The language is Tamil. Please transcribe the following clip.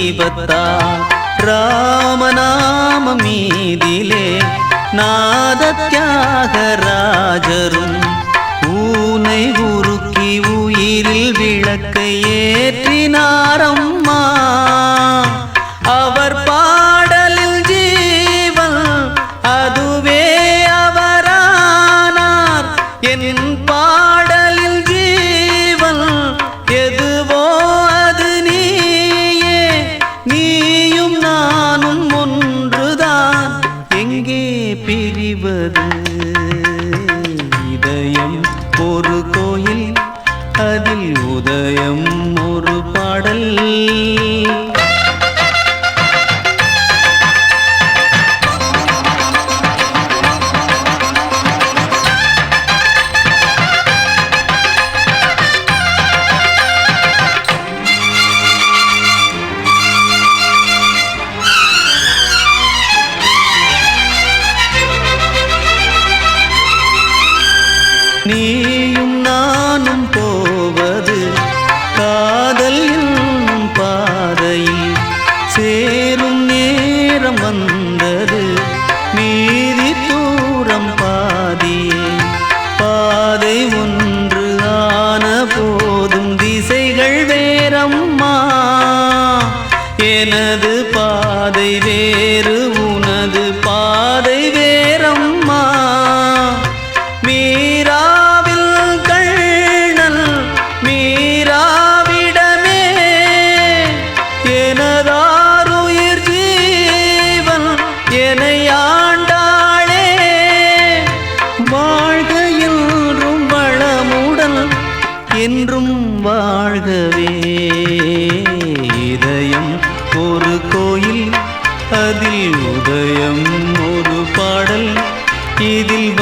தீபத்தால் ராமநாம மீதிலே நாதத்யாகராஜரும் ஊனை உருக்கி உயிரில் விளக்கை ஏற்றினாரம்மா. அவர் பாடலில் ஜீவன் அதுவே அவரானார். என் பாடலில் ஜீவன் எதுவோ அது நீயே. நீயும் நானும் ஒன்றுதான், எங்கே பிரிவது? இதயம் ஒரு கோயில், அதில் உதயம் ஒரு பாடல். நீயும் நானும் போவது காதல் என்னும் பாதையில் சேரும் நேரம் வந்தது. மீதி தூரம் பாதியே பாதை ஒன்று ஆன போதும் திசைகள் வேறம்மா. எனது பாதை வேறு, உனது பாதை வேறம்மா. மீராவில் கண்ணல் மீராவிடமே எனதாருயிர் ஜீவன் எனையாண்டாளே. வாழ்க என்றும் வளமுடன் என்றும் வாழ்கவே. இதயம் ஒரு கோயில், அதில் உதயம் ஒரு பாடல். இதில்